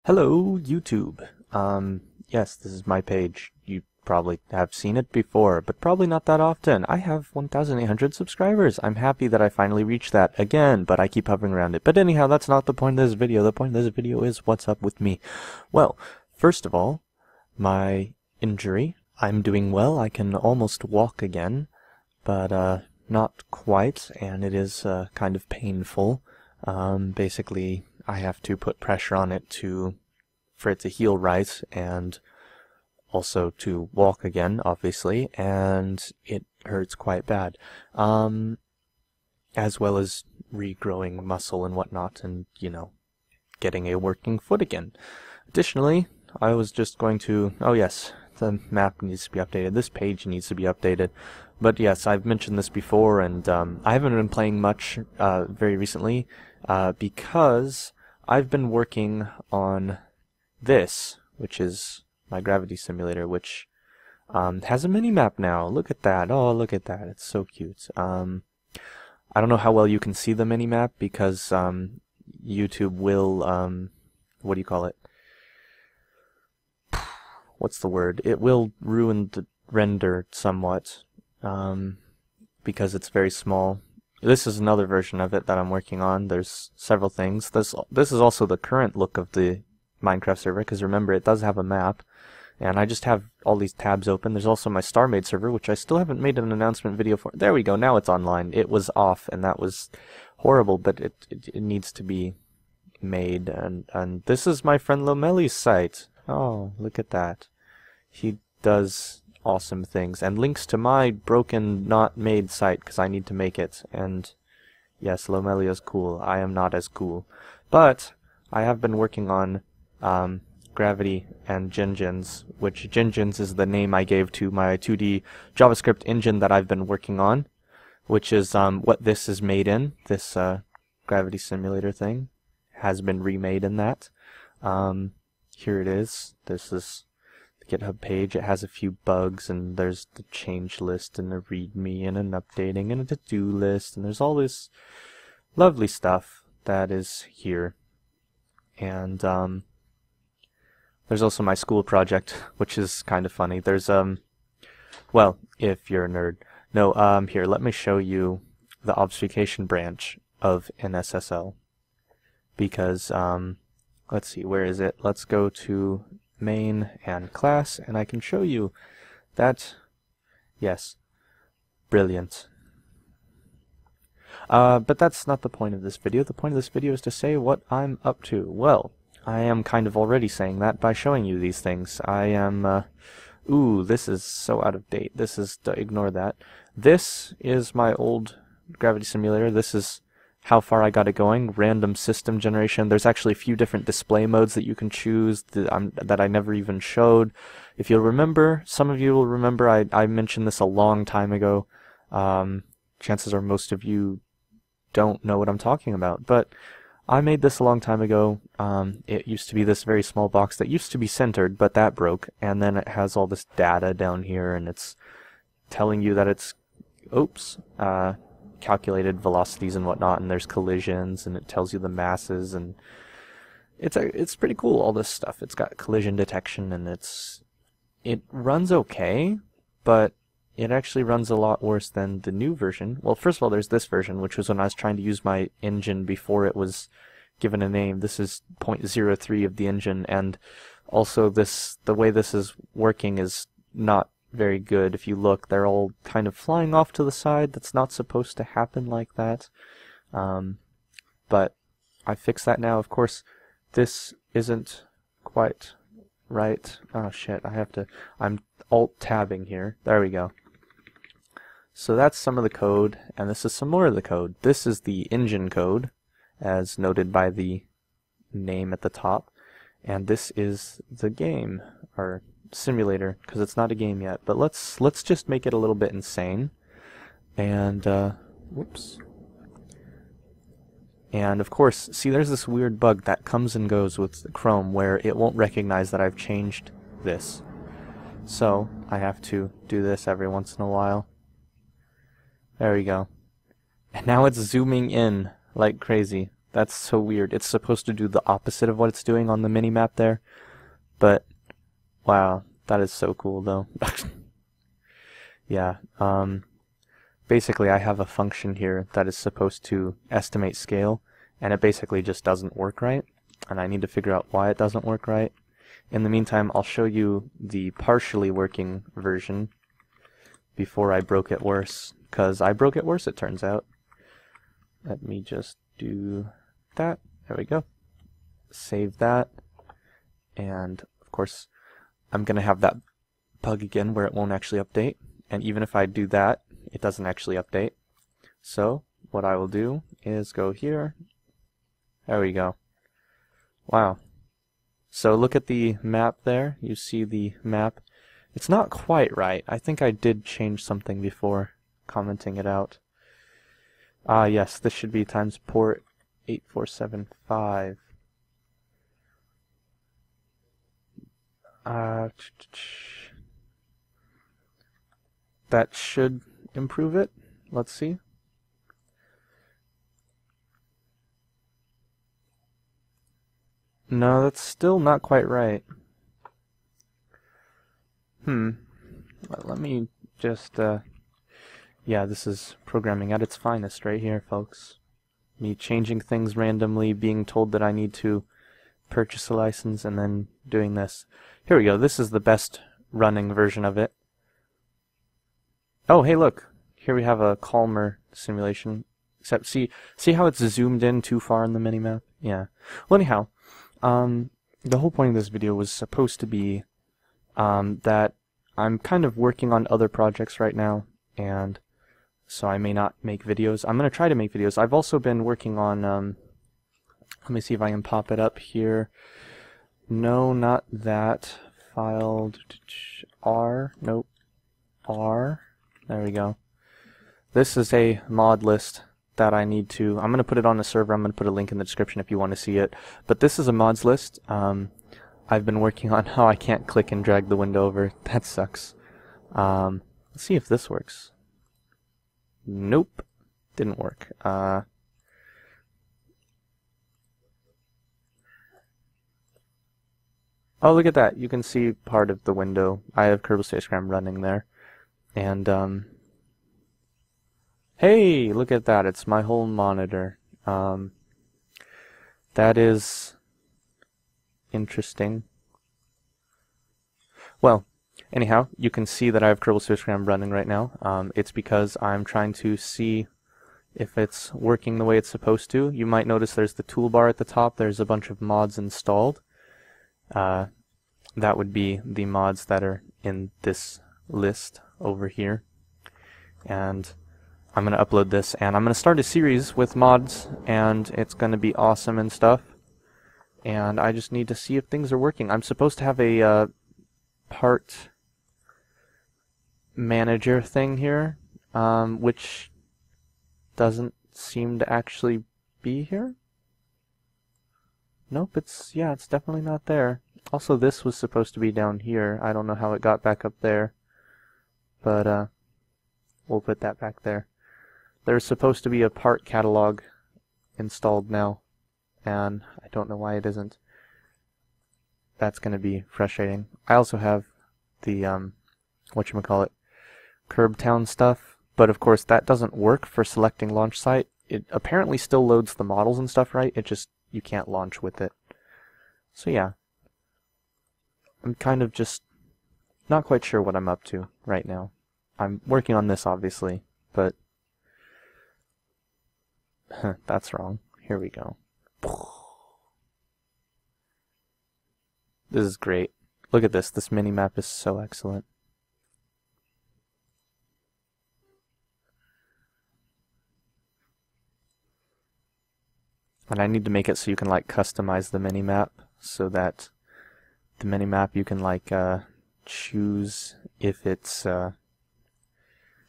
Hello, YouTube. Yes, this is my page. You probably have seen it before, but probably not that often. I have 1,800 subscribers. I'm happy that I finally reached that again, but I keep hovering around it. But anyhow, that's not the point of this video. The point of this video is what's up with me. Well, first of all, my injury. I'm doing well. I can almost walk again, but not quite, and it is kind of painful. Basically, I have to put pressure on it for it to heal right, and also to walk again, obviously, and it hurts quite bad. As well as regrowing muscle and whatnot, and, getting a working foot again. Additionally, I was just going to, oh yes, the map needs to be updated, this page needs to be updated. But yes, I've mentioned this before, and I haven't been playing much very recently, because I've been working on this, which is my gravity simulator, which has a mini-map now. Look at that. Oh, look at that. It's so cute. I don't know how well you can see the mini-map, because YouTube will, what do you call it? What's the word? It will ruin the render somewhat, because it's very small. This is another version of it that I'm working on. There's several things. This is also the current look of the Minecraft server, because remember, it does have a map, and I just have all these tabs open. There's also my StarMade server, which I still haven't made an announcement video for. There we go, now it's online. It was off, and that was horrible, but it needs to be made. And this is my friend Lomeli's site. Oh, look at that. He does awesome things, and links to my broken, not made site, because I need to make it. And yes, Lomelia is cool. I am not as cool. But I have been working on Gravity and Gingens, which Gingens is the name I gave to my 2D JavaScript engine that I've been working on, which is what this is made in. This Gravity Simulator thing has been remade in that. Here it is. This is the GitHub page. It has a few bugs, and there's the change list, and a readme, and an updating, and a to-do list, and there's all this lovely stuff that is here. And there's also my school project, which is kind of funny. There's well, if you're a nerd. No, here, let me show you the obfuscation branch of NSSL, because let's see, where is it? Let's go to main and class, and I can show you that. Yes, brilliant. But that's not the point of this video. The point of this video is to say what I'm up to. Well, I am kind of already saying that by showing you these things. I am, ooh, this is so out of date. This is, ignore that. This is my old gravity simulator. This is how far I got it going. Random system generation. There's actually a few different display modes that you can choose that I never even showed. If you'll remember, some of you will remember, I mentioned this a long time ago. Chances are most of you don't know what I'm talking about, but I made this a long time ago. It used to be this very small box that used to be centered, but that broke, and then it has all this data down here, and it's telling you that it's, oops, calculated velocities and whatnot, and there's collisions, and it tells you the masses, and it's pretty cool, all this stuff. It's got collision detection, and it runs okay, but it actually runs a lot worse than the new version. Well, first of all, there's this version, which was when I was trying to use my engine before it was given a name. This is 0.03 of the engine, and also the way this is working is not very good. If you look, they're all kind of flying off to the side. That's not supposed to happen like that. But I fixed that now. Of course, this isn't quite right. Oh shit, I'm alt-tabbing here. There we go. So that's some of the code, and this is some more of the code. This is the engine code, as noted by the name at the top, and this is the game, or simulator, because it's not a game yet. But let's just make it a little bit insane, and whoops. And of course, see, there's this weird bug that comes and goes with Chrome where it won't recognize that I've changed this. So I have to do this every once in a while. There we go. And now it's zooming in like crazy. That's so weird. It's supposed to do the opposite of what it's doing on the mini-map there. But, wow, that is so cool though. Yeah, basically I have a function here that is supposed to estimate scale, and it basically just doesn't work right, and I need to figure out why it doesn't work right. In the meantime, I'll show you the partially working version before I broke it worse, because I broke it worse, it turns out. Let me just do that. There we go. Save that, and of course I'm gonna have that bug again where it won't actually update, and even if I do that, it doesn't actually update. So what I will do is go here. There we go. Wow. So look at the map there. You see the map. It's not quite right. I think I did change something before commenting it out. Ah, yes, this should be times port 8475. That should improve it. Let's see. No, that's still not quite right. Let me just, yeah, this is programming at its finest right here, folks. Me changing things randomly, being told that I need to purchase a license, and then doing this. Here we go. This is the best running version of it. Oh, hey, look. Here we have a calmer simulation. Except, see how it's zoomed in too far in the minimap? Yeah. Well, anyhow, the whole point of this video was supposed to be that I'm kind of working on other projects right now, and so I may not make videos. I'm going to try to make videos. I've also been working on, let me see if I can pop it up here. No, not that. File R. Nope. R. There we go. This is a mod list that I need to, I'm going to put it on the server. I'm going to put a link in the description if you want to see it. But this is a mods list. I've been working on how I can't click and drag the window over. That sucks. Let's see if this works. Nope. Didn't work. Oh, look at that. You can see part of the window. I have Kerbal Space Program running there. And, hey, look at that. It's my whole monitor. That is interesting. Well, anyhow, you can see that I have Kerbal Space Program running right now. It's because I'm trying to see if it's working the way it's supposed to. You might notice there's the toolbar at the top. There's a bunch of mods installed. That would be the mods that are in this list over here. And I'm going to upload this, and I'm going to start a series with mods, and it's going to be awesome and stuff. And I just need to see if things are working. I'm supposed to have a part manager thing here, which doesn't seem to actually be here. Nope, it's definitely not there. Also, this was supposed to be down here. I don't know how it got back up there, but we'll put that back there. There's supposed to be a part catalog installed now, and I don't know why it isn't. That's going to be frustrating. I also have the, whatchamacallit, Curbtown stuff, but of course that doesn't work for selecting launch site. It apparently still loads the models and stuff, right? It just, you can't launch with it. So yeah. I'm kind of just not quite sure what I'm up to right now. I'm working on this, obviously, but that's wrong. Here we go. This is great. Look at this. This mini-map is so excellent. And I need to make it so you can like customize the mini-map so that the mini-map you can like choose if it's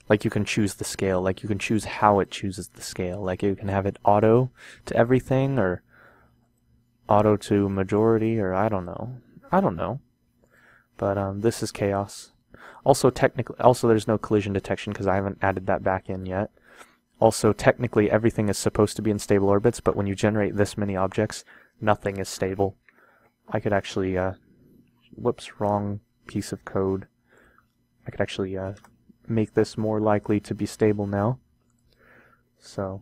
like you can choose the scale, like you can choose how it chooses the scale, like you can have it auto to everything or auto to majority, or I don't know. But this is chaos. Also technically, there's no collision detection because I haven't added that back in yet. Also, technically, everything is supposed to be in stable orbits, but when you generate this many objects, nothing is stable. I could actually, whoops, wrong piece of code. I could actually make this more likely to be stable now. So,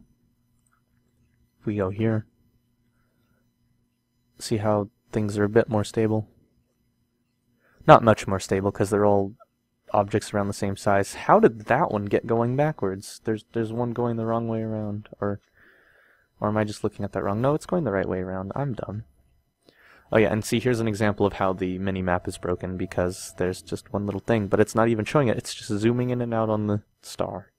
if we go here, see how things are a bit more stable? Not much more stable, because they're all objects around the same size. How did that one get going backwards? There's one going the wrong way around, or am I just looking at that wrong? No, it's going the right way around. I'm dumb. Oh yeah, and see, here's an example of how the mini-map is broken, because there's just one little thing, but it's not even showing it, it's just zooming in and out on the star.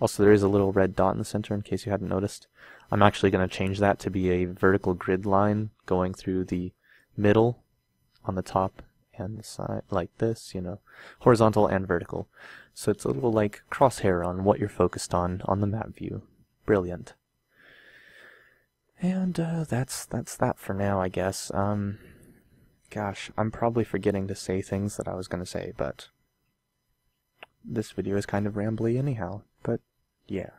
Also, there is a little red dot in the center, in case you hadn't noticed. I'm actually going to change that to be a vertical grid line going through the middle, on the top, and the side, like this, you know, horizontal and vertical. So it's a little, like, crosshair on what you're focused on the map view. Brilliant. And that's that for now, I guess. Gosh, I'm probably forgetting to say things that I was going to say, but this video is kind of rambly anyhow. But yeah.